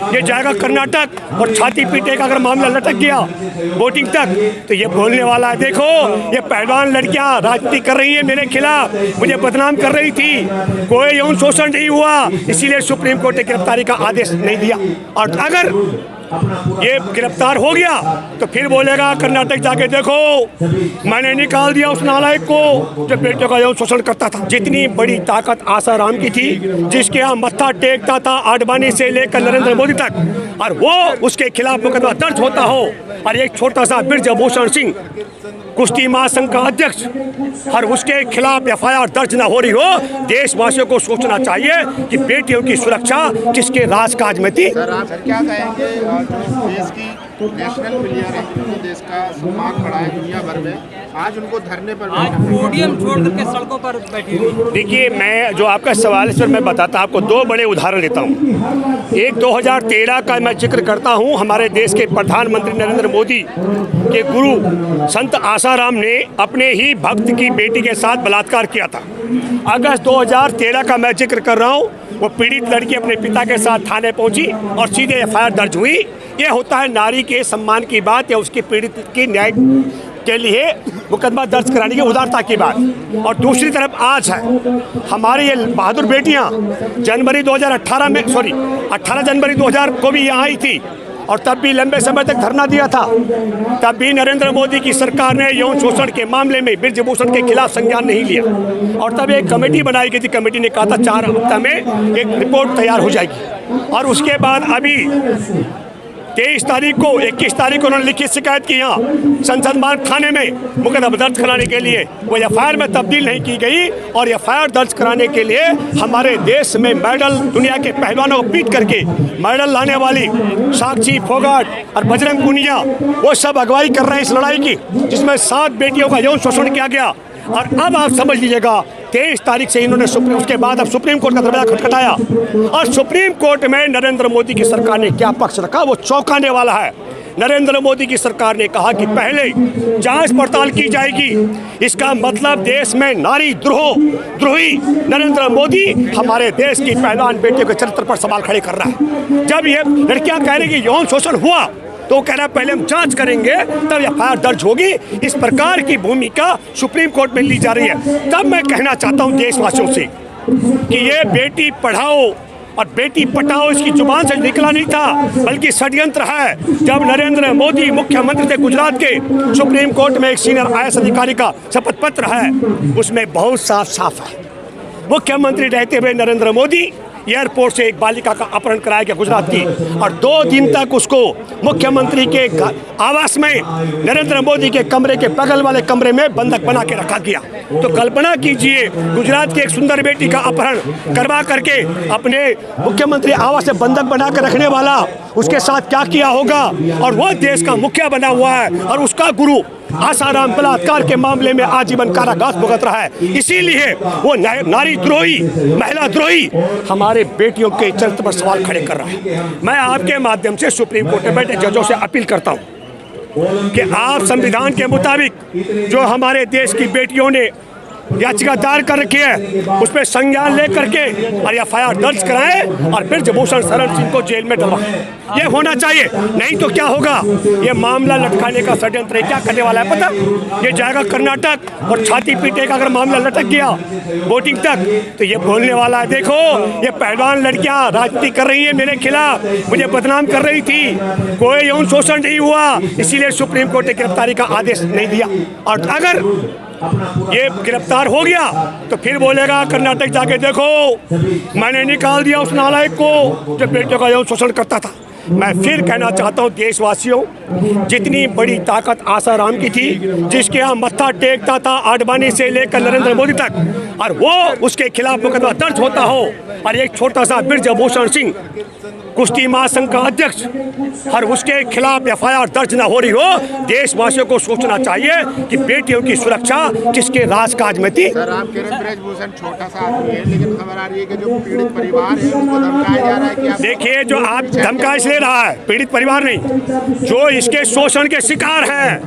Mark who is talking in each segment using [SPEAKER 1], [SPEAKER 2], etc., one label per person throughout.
[SPEAKER 1] ये जाएगा कर्नाटक और छाती पीटे का अगर मामला लटक गया वोटिंग तक तो ये बोलने वाला है, देखो ये पहलवान लड़कियां राजनीति कर रही है मेरे खिलाफ, मुझे बदनाम कर रही थी, कोई यौन शोषण नहीं हुआ, इसीलिए सुप्रीम कोर्ट ने गिरफ्तारी का आदेश नहीं दिया। और अगर ये गिरफ्तार हो गया तो फिर बोलेगा कर्नाटक जाके देखो मैंने निकाल दिया उस नालायक को जो बेटियों का यौन शोषण करता था। जितनी बड़ी ताकत आसाराम की थी, जिसके यहाँ मत्था टेकता था आडवाणी से लेकर नरेंद्र मोदी तक, और वो उसके खिलाफ मुकदमा दर्ज होता हो, और एक छोटा सा ब्रजभूषण सिंह कुश्ती महासंघ का अध्यक्ष और उसके खिलाफ एफआईआर दर्ज न हो रही हो, देशवासियों को सोचना चाहिए कि बेटियों की सुरक्षा किसके राजकाज में थी।
[SPEAKER 2] सर आप क्या कहेंगे देश की नेशनल प्लेयर है, जिनको देश का सम्मान बढ़ा है दुनिया भर में, आज उनको धरने पर
[SPEAKER 3] आज पोडियम छोड़ करके सड़कों पर बैठी हुई।
[SPEAKER 1] देखिए, मैं जो आपका सवाल है सर, मैं बताता आपको दो बड़े उदाहरण देता हूँ। एक 2013 का मैं जिक्र करता हूँ, हमारे देश के प्रधानमंत्री नरेंद्र मोदी के गुरु संत आसाराम ने अपने ही भक्त की बेटी के साथ बलात्कार किया था। अगस्त 2013 का मैं जिक्र कर रहा हूँ। वो पीड़ित लड़की अपने पिता के साथ थाने पहुंची और सीधे एफआईआर दर्ज हुई। ये होता है नारी के सम्मान की बात या उसकी पीड़ित की न्याय के लिए मुकदमा दर्ज कराने की उदारता की बात। और दूसरी तरफ आज है हमारी ये बहादुर बेटियां जनवरी 2018 में 18 जनवरी 2000 को भी यहाँ आई थी और तब भी लंबे समय तक धरना दिया था। तब भी नरेंद्र मोदी की सरकार ने यौन शोषण के मामले में ब्रजभूषण के खिलाफ संज्ञान नहीं लिया और तब एक कमेटी बनाई गई थी। कमेटी ने कहा था 4 हफ्ते में एक रिपोर्ट तैयार हो जाएगी। और उसके बाद अभी 23 तारीख को 21 तारीख को उन्होंने लिखित शिकायत की यहाँ संसद मार्ग थाने में मुकदमा दर्ज कराने के लिए। वो एफआईआर में तब्दील नहीं की गई और एफआईआर दर्ज कराने के लिए हमारे देश में मेडल, दुनिया के पहलवानों को पीट करके मेडल लाने वाली साक्षी फोगाट और बजरंग पुनिया, वो सब अगुवाई कर रहे हैं इस लड़ाई की, जिसमें 7 बेटियों का यौन शोषण किया गया। और अब आप समझ लीजिएगा 23 तारीख से इन्होंने उसके बाद अब सुप्रीम कोर्ट का दरवाजा खटखटाया और सुप्रीम कोर्ट में नरेंद्र मोदी की सरकार ने क्या पक्ष रखा वो चौंकाने वाला है। नरेंद्र मोदी की सरकार ने कहा कि पहले जांच पड़ताल की जाएगी। इसका मतलब देश में नारी द्रोही नरेंद्र मोदी हमारे देश की पहलवान बेटियों के चरित्र पर सवाल खड़े कर रहा है। जब ये लड़कियां कह रही कि यौन शोषण हुआ तो कह रहा है पहले हम जांच करेंगे तब एफआईआर दर्ज होगी। इस प्रकार की भूमिका सुप्रीम कोर्ट में ली जा रही है। तब मैं कहना चाहता हूं देशवासियों से कि ये बेटी पढ़ाओ और बेटी पटाओ इसकी जुबान से निकला नहीं था, बल्कि षड्यंत्र है। जब नरेंद्र मोदी मुख्यमंत्री थे गुजरात के, सुप्रीम कोर्ट में एक सीनियर आईएएस अधिकारी का शपथ पत्र है, उसमें बहुत साफ है मुख्यमंत्री रहते हुए नरेंद्र मोदी एयरपोर्ट से एक बालिका का अपहरण कराया गया गुजरात की और 2 दिन तक उसको मुख्यमंत्री के आवास में नरेंद्र मोदी के कमरे के बगल वाले कमरे में बंधक बना के रखा गया। तो कल्पना कीजिए गुजरात की एक सुंदर बेटी का अपहरण करवा करके अपने मुख्यमंत्री आवास से बंधक बना के रखने वाला उसके साथ क्या किया होगा। और वो देश का मुखिया बना हुआ है और उसका गुरु आसाराम बलात्कार के मामले में आजीवन कारावास भुगत रहा है। इसीलिए वो नारी द्रोही, महिला द्रोही हमारे बेटियों के चरित्र पर सवाल खड़े कर रहा है। मैं आपके माध्यम से सुप्रीम कोर्ट में बैठे जजों से अपील करता हूं कि आप संविधान के मुताबिक जो हमारे देश की बेटियों ने याचिका दायर कर रखी है उस पर संज्ञान ले करके और एफआईआर दर्ज कराएं और ब्रजभूषण शरण सिंह को जेल में डलवाएं। ये होना चाहिए, नहीं तो क्या होगा, ये मामला लटकाने का षड्यंत्र क्या करने वाला है पता? ये जाएगा कर्नाटक और छाती पीटे का अगर मामला लटक गया वोटिंग तक तो ये बोलने वाला है, देखो ये पहलवान लड़कियां राजनीति कर रही है मेरे खिलाफ, मुझे बदनाम कर रही थी, कोई यौन शोषण नहीं हुआ, इसीलिए सुप्रीम कोर्ट ने गिरफ्तारी का आदेश नहीं दिया। और अगर ये गिरफ्तार हो गया तो फिर बोलेगा कर्नाटक जाके देखो मैंने निकाल दिया उस नालायक को जो बेटियों का यौन शोषण करता था। मैं फिर कहना चाहता हूँ देशवासियों, जितनी बड़ी ताकत आसाराम की थी, जिसके यहाँ मत्था टेकता था आडवाणी से लेकर नरेंद्र मोदी तक, और वो उसके खिलाफ मुकदमा दर्ज होता हो, और एक छोटा सा ब्रजभूषण सिंह कुश्ती महासंघ का अध्यक्ष और उसके खिलाफ एफआईआर दर्ज न हो रही हो, देशवासियों को सोचना चाहिए कि बेटियों की सुरक्षा किसके राजकाज में थी।
[SPEAKER 2] सर आप कह रहे हैं ब्रजभूषण छोटा सा आदमी है, लेकिन खबर आ रही है कि जो पीड़ित परिवार है उसको धमकाया जा रहा है कि
[SPEAKER 1] देखिए, जो आप धमका इसलिए रहा है पीड़ित परिवार नहीं, जो इसके शोषण के शिकार हैं,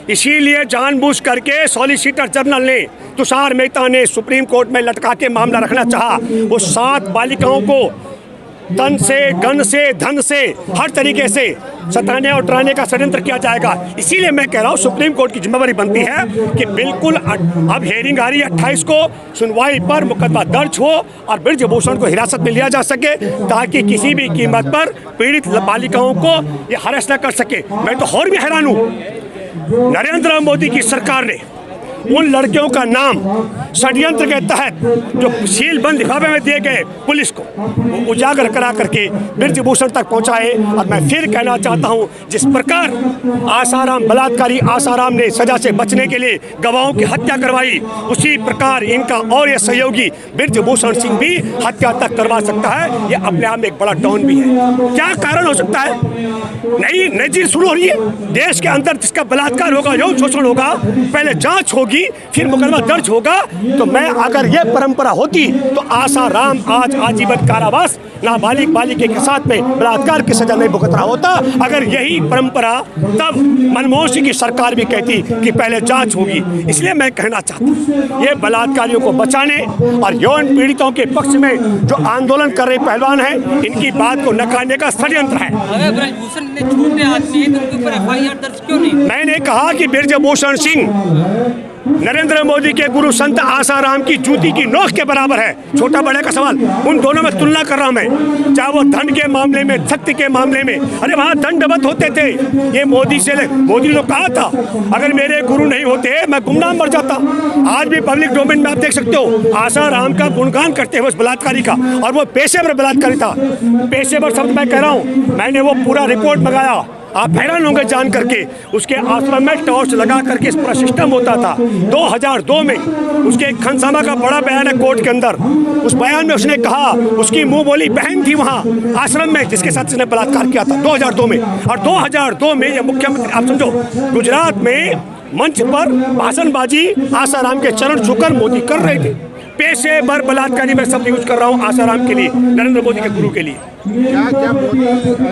[SPEAKER 1] इसीलिए जानबूझ करके सॉलिसिटर जनरल ने तुषार मेहता ने सुप्रीम कोर्ट में लटका के मामला रखना चाहा। वो 7 बालिकाओं को तन से, गन से, धन से, हर तरीके से सताने और डराने का षड्यंत्र किया जाएगा। इसीलिए मैं कह रहा हूँ सुप्रीम कोर्ट की जिम्मेदारी बनती है कि बिल्कुल अब हेयरिंग आ रही है 28 को, सुनवाई पर मुकदमा दर्ज हो और ब्रजभूषण को हिरासत में लिया जा सके ताकि किसी भी कीमत पर पीड़ित बालिकाओं को ये हरेस न कर सके। मैं तो और भी हैरान हूँ, नरेंद्र मोदी की सरकार ने उन लड़कियों का नाम षड्यंत्र के तहत जो सीलबंद लिफाफे में दिए गए पुलिस को वो उजागर करा करके ब्रजभूषण तक पहुंचाए। और मैं फिर कहना चाहता हूं, जिस प्रकार आसाराम बलात्कारी आसाराम ने सजा से बचने के लिए गवाहों की हत्या करवाई, उसी प्रकार इनका और ये सहयोगी ब्रजभूषण सिंह भी हत्या तक करवा सकता है। ये अपने आप में एक बड़ा डॉन भी है। क्या कारण हो सकता है? नई नजीर शुरू हो रही है देश के अंदर, जिसका बलात्कार होगा, यौन शोषण होगा, पहले जांच होगी, फिर मुकदमा दर्ज होगा। तो मैं अगर ये परंपरा होती तो आसाराम आज आजीवन कारावास नाबालिग बालिके के साथ में बलात्कार की सजा नहीं भुगत रहा होता। अगर यही परंपरा तब मनमोहन सिंह की सरकार भी कहती कि पहले जांच होगी। इसलिए मैं कहना चाहता हूँ ये बलात्कारियों को बचाने और यौन पीड़ितों के पक्ष में जो आंदोलन कर रहे पहलवान हैं, इनकी बात को नकारने का षड्यंत्र है।
[SPEAKER 3] अगर ब्रजभूषण ने छोटे आदमी है तो उनके ऊपर FIR दर्ज क्यों नहीं?
[SPEAKER 1] मैंने कहा कि ब्रजभूषण सिंह नरेंद्र मोदी के गुरु संत आसाराम की जूती की नोक के बराबर है। छोटा बड़े का सवाल, उन दोनों में तुलना कर रहा हूं मैं, चाहे वो धन के मामले में, शक्ति के मामले में। अरे वहां दंडवत होते थे। ये मोदी ने तो कहा था अगर मेरे गुरु नहीं होते मैं गुमनाम मर जाता। आज भी पब्लिक डोमेन में आप देख सकते हो आसाराम का गुणगान करते हुए उस बलात्कारी का, और वो पेशेवर बलात्कारी था। पेशेवर शब्द मैं कह रहा हूँ, मैंने वो पूरा रिपोर्ट मंगाया, आप हैरान होंगे जान करके। उसके आश्रम में टॉर्च लगा करके इस पूरा सिस्टम होता था। 2002 में उसके एक खनसामा का बड़ा बयान है कोर्ट के अंदर। उस बयान में उसने कहा, उसकी मुंह बोली बहन थी वहाँ आश्रम में जिसके साथ उसने बलात्कार किया था 2002 में। और 2002 में ये मुख्यमंत्री, आप समझो, गुजरात में मंच पर भाषणबाजी आसाराम के चरण छूकर मोदी कर रहे थे। पेशेवर बलात्कारी मैं शब्द यूज कर रहा हूँ आसाराम के लिए, नरेंद्र मोदी के गुरु के लिए।
[SPEAKER 2] क्या मोदी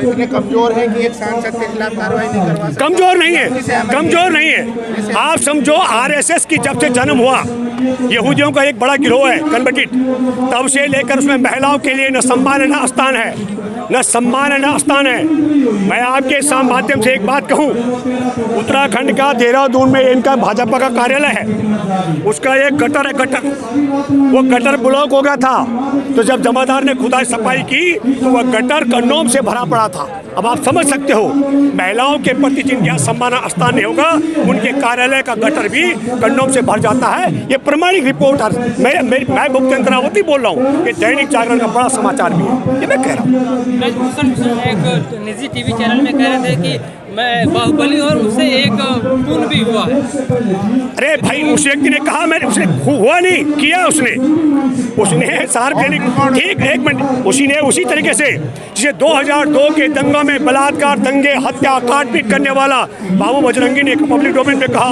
[SPEAKER 2] इतने कमजोर है कि एक सांसद के खिलाफ कार्रवाई नहीं करवा सकते?
[SPEAKER 1] कमजोर नहीं है, कमजोर नहीं है। आप समझो RSS की जब से जन्म हुआ, यहूदियों का एक बड़ा गिरोह है कन्वर्टेड, तब से लेकर उसमें महिलाओं के लिए न सम्मान है न स्थान है, न सम्मान है न स्थान है। मैं आपके माध्यम से एक बात कहूँ, उत्तराखंड का देहरादून में इनका भाजपा का कार्यालय है, उसका एक गटर है, गटर, वो गटर ब्लॉक हो गया था। तो जब जमादार ने खुदाई सफाई की तो वह गटर कंडोम से भरा पड़ा था। अब आप समझ सकते हो, महिलाओं के प्रति जिनका सम्मान स्थान नहीं होगा, उनके कार्यालय का गटर भी कंडोम से भर जाता है। ये प्रमाणिक रिपोर्ट मैं मुक्त चंद्रावती बोल रहा हूँ, ये दैनिक जागरण का बड़ा समाचार भी है, ये मैं कह रहा हूँ।
[SPEAKER 3] ब्रजभूषण एक निजी टीवी चैनल में कह रहे थे कि मैं बाहुबली और उससे एक खून भी हुआ है।
[SPEAKER 1] अरे भाई, उस व्यक्ति ने कहा मैंने, उसने हुआ नहीं किया, उसने सार्वजनिक, ठीक, एक मिनट, उसी तरीके से जिसे 2002 के दंगा में बलात्कार, दंगे, हत्या, काटपीट करने वाला बाबू बजरंगी ने पब्लिक डोमेन में कहा,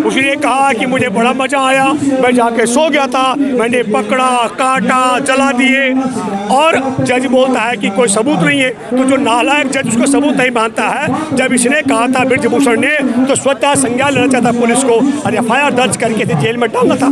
[SPEAKER 1] उसने कहा कि मुझे बड़ा मजा आया, मैं जाके सो गया था, मैंने पकड़ा, काटा, जला दिए। और जज बोलता है कि कोई सबूत नहीं है। तो जो नालायक जज उसको सबूत नहीं मानता है, जब इसने कहा था ब्रजभूषण ने, तो स्वतः संज्ञान लेना चाहता पुलिस को और FIR दर्ज करके जेल में डालना था।